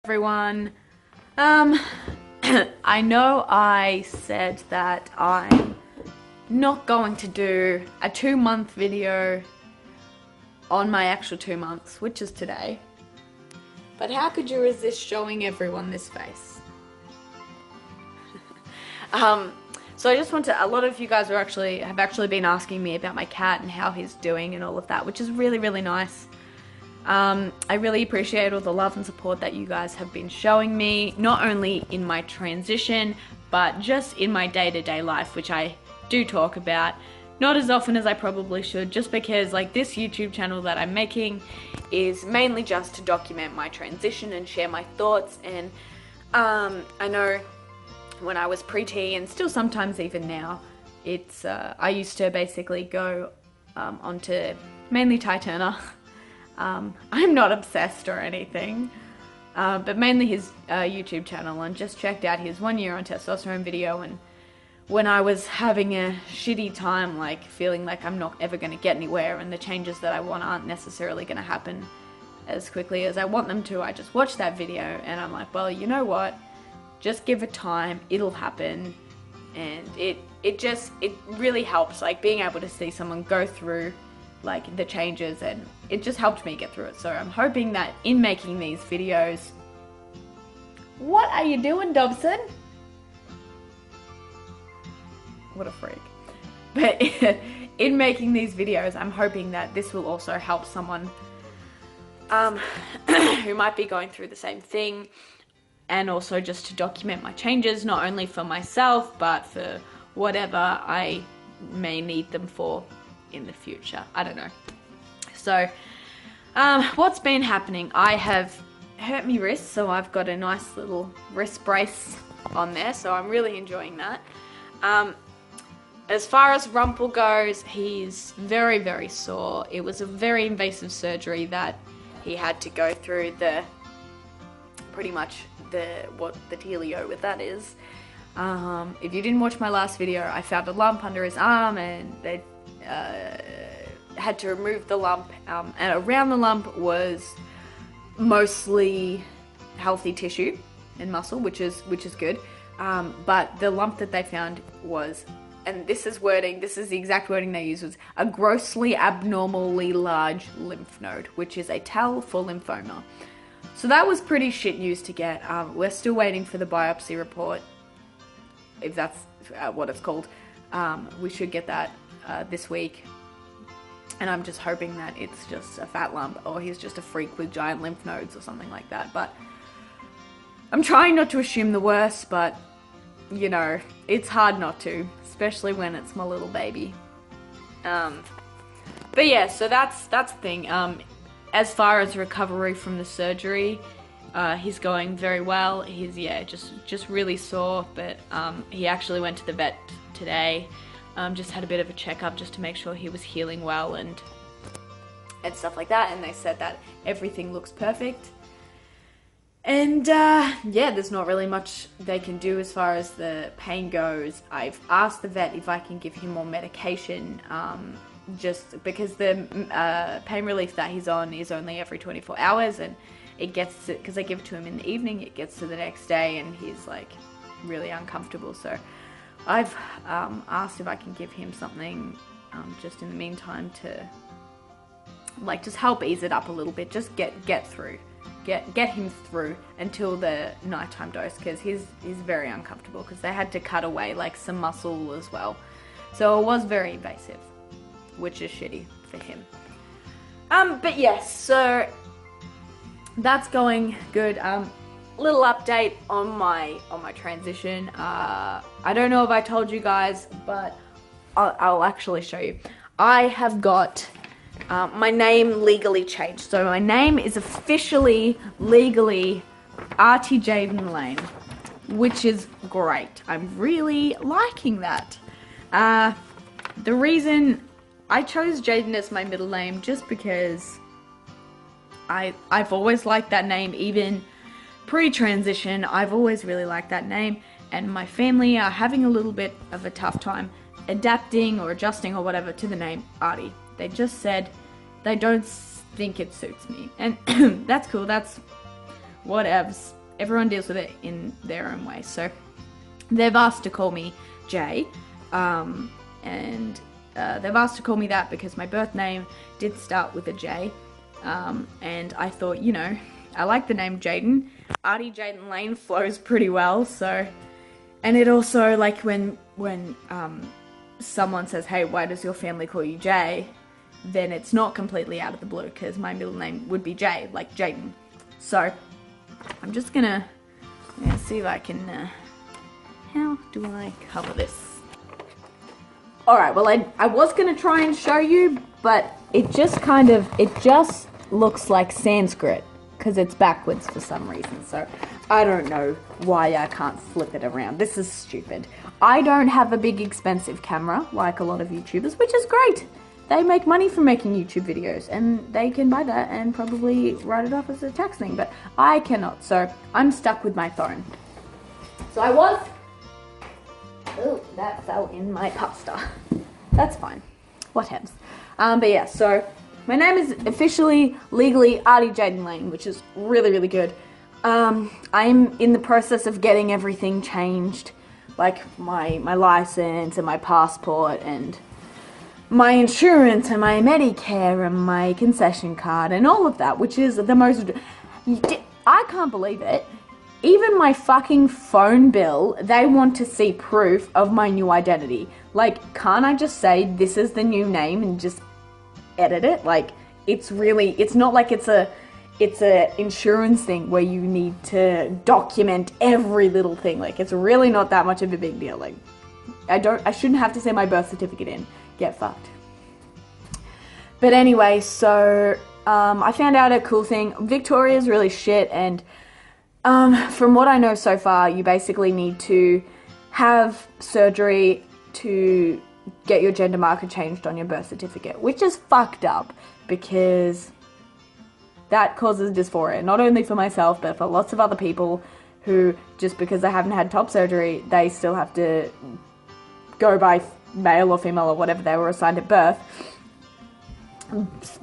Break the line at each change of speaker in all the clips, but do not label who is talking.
Everyone. I know I said that I'm not going to do a 2-month video on my actual 2 months, which is today. But how could you resist showing everyone this face? So I just want to, a lot of you guys have actually been asking me about my cat and how he's doing and all of that, which is really, really nice. I really appreciate all the love and support that you guys have been showing me, not only in my transition, but just in my day-to-day life, which I do talk about. Not as often as I probably should, just because like this YouTube channel that I'm making is mainly just to document my transition and share my thoughts. And I know when I was pre-T, and still sometimes even now, it's I used to basically go onto mainly Ty Turner. I'm not obsessed or anything, but mainly his YouTube channel, and just checked out his 1 year on testosterone video. And when I was having a shitty time, like feeling like I'm not ever going to get anywhere and the changes that I want aren't necessarily going to happen as quickly as I want them to, I just watched that video and I'm like, well, you know what, just give it time, it'll happen. And it really helps, like being able to see someone go through like the changes, and it just helped me get through it. So I'm hoping that in making these videos... What are you doing, Dobson? What a freak. But in making these videos, I'm hoping that this will also help someone who might be going through the same thing, and also just to document my changes, not only for myself, but for whatever I may need them for in the future. I don't know. So, what's been happening? I have hurt my wrist, so I've got a nice little wrist brace on there, so I'm really enjoying that. As far as Rumpel goes, he's very, very sore. It was a very invasive surgery that he had to go through. Pretty much what the dealio with that is. If you didn't watch my last video, I found a lump under his arm, and they had to remove the lump, and around the lump was mostly healthy tissue and muscle, which is good. But the lump that they found was, and this is the exact wording they used, was a grossly abnormally large lymph node, which is a tell for lymphoma. So that was pretty shit news to get. We're still waiting for the biopsy report, if that's what it's called. We should get that this week. And I'm just hoping that it's just a fat lump, or he's just a freak with giant lymph nodes or something like that. But I'm trying not to assume the worst, but you know, it's hard not to, especially when it's my little baby. But yeah, so that's the thing. As far as recovery from the surgery, he's going very well. He's just really sore, but he actually went to the vet today. Just had a bit of a checkup just to make sure he was healing well and stuff like that, and they said that everything looks perfect. And yeah, there's not really much they can do as far as the pain goes. I've asked the vet if I can give him more medication, just because the pain relief that he's on is only every 24 hours, and it gets to, because I give it to him in the evening, it gets to the next day and he's like really uncomfortable. So I've asked if I can give him something just in the meantime to like just help ease it up a little bit, just get him through until the nighttime dose, because he's very uncomfortable, because they had to cut away like some muscle as well. So it was very invasive, which is shitty for him. But yes, so that's going good. Little update on my transition. I don't know if I told you guys, but I'll actually show you. I have got my name legally changed. So my name is officially, legally Artie Jaden Lane, which is great. I'm really liking that. The reason I chose Jaden as my middle name, just because I've always liked that name, even pre-transition. I've always really liked that name, and my family are having a little bit of a tough time adapting or adjusting or whatever to the name Artie. They just said they don't think it suits me, and that's cool. That's whatevs. Everyone deals with it in their own way. So they've asked to call me Jay, and they've asked to call me that because my birth name did start with a J, and I thought, you know, I like the name Jaden. Artie Jaden Lane flows pretty well, so, and it also, like, when someone says, hey, why does your family call you Jay, then it's not completely out of the blue, because my middle name would be Jay, like Jaden. So I'm just gonna see if I can, how do I cover this? Alright, well, I was gonna try and show you, but it just looks like Sanskrit, because it's backwards for some reason, so I don't know why I can't flip it around. This is stupid. I don't have a big expensive camera, like a lot of YouTubers, which is great. They make money from making YouTube videos, and they can buy that and probably write it off as a tax thing, but I cannot, so I'm stuck with my phone. So I was... Oh, that fell in my pasta. That's fine. What happens? But yeah, so my name is officially, legally Artie Jaden Lane, which is really, really good. I'm in the process of getting everything changed, like my license and my passport and my insurance and my Medicare and my concession card and all of that, which is the most... I can't believe it. Even my fucking phone bill, they want to see proof of my new identity. Like, can't I just say this is the new name and just edit it? Like, it's not like it's a insurance thing where you need to document every little thing. Like, it's really not that much of a big deal. Like, I shouldn't have to send my birth certificate in. Get fucked. But anyway, so I found out a cool thing. Victoria's really shit, and from what I know so far, you basically need to have surgery to get your gender marker changed on your birth certificate, which is fucked up because that causes dysphoria, not only for myself, but for lots of other people who, just because they haven't had top surgery, they still have to go by male or female or whatever they were assigned at birth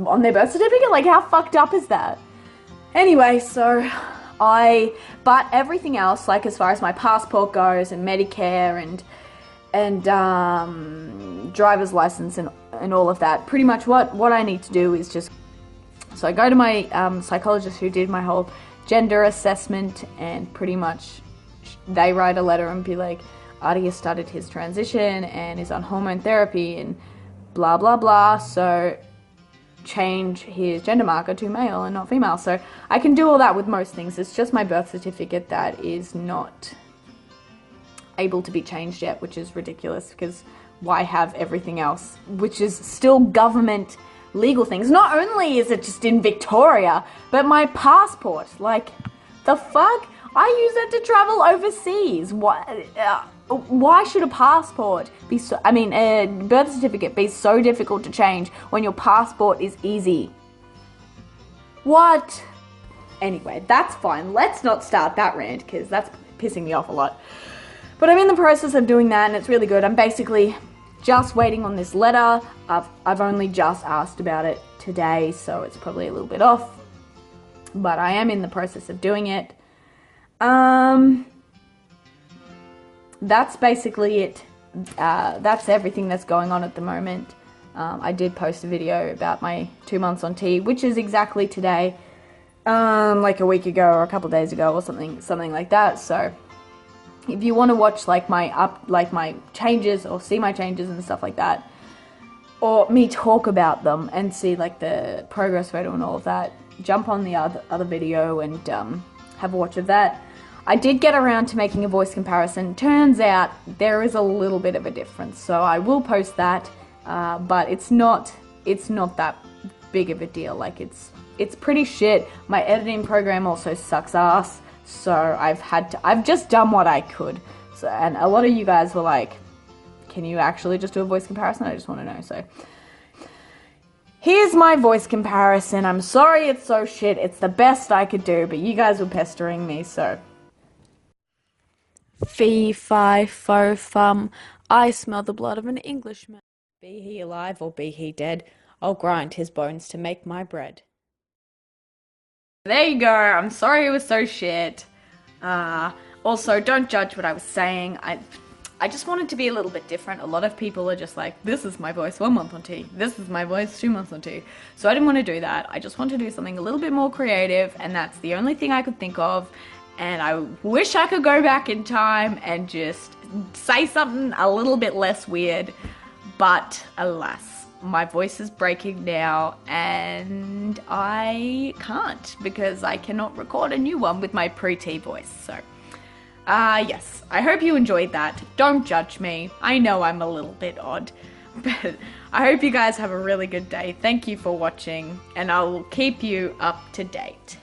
on their birth certificate. Like, how fucked up is that? Anyway, so but everything else, like as far as my passport goes and Medicare and driver's license and all of that, pretty much what I need to do is just, so I go to my psychologist who did my whole gender assessment, and pretty much they write a letter and be like, Artie has started his transition and is on hormone therapy and blah blah blah, so change his gender marker to male and not female. So I can do all that with most things. It's just my birth certificate that is not able to be changed yet, which is ridiculous, because why have everything else, which is still government legal things? Not only is it just in Victoria, but my passport, like, the fuck? I use it to travel overseas. Why should a passport be so, a birth certificate be so difficult to change when your passport is easy? What? Anyway, that's fine. Let's not start that rant, because that's pissing me off a lot. But I'm in the process of doing that, and it's really good. I'm basically just waiting on this letter. I've only just asked about it today, so it's probably a little bit off. But I am in the process of doing it. That's basically it. That's everything that's going on at the moment. I did post a video about my 2 months on T, which is exactly today, like a week ago or a couple of days ago or something like that. So if you want to watch like my changes or see my changes and stuff like that, or me talk about them and see like the progress photo and all of that, jump on the other video and have a watch of that. I did get around to making a voice comparison. Turns out there is a little bit of a difference, so I will post that, but it's not that big of a deal. Like, it's pretty shit. My editing program also sucks ass, so I've just done what I could. So, and a lot of you guys were like, can you actually just do a voice comparison? I just want to know. So here's my voice comparison. I'm sorry it's so shit. It's the best I could do, but you guys were pestering me, so. Fee, fi, fo, fum, I smell the blood of an Englishman. Be he alive or be he dead, I'll grind his bones to make my bread. There you go. I'm sorry it was so shit. Also, don't judge what I was saying. I just wanted to be a little bit different. A lot of people are just like, this is my voice 1 month on T. This is my voice 2 months on T. So I didn't want to do that. I just want to do something a little bit more creative, and that's the only thing I could think of. And I wish I could go back in time and just say something a little bit less weird. But alas, my voice is breaking now and I can't because I cannot record a new one with my pre-T voice. So, yes, I hope you enjoyed that. Don't judge me. I know I'm a little bit odd, but I hope you guys have a really good day. Thank you for watching, and I will keep you up to date.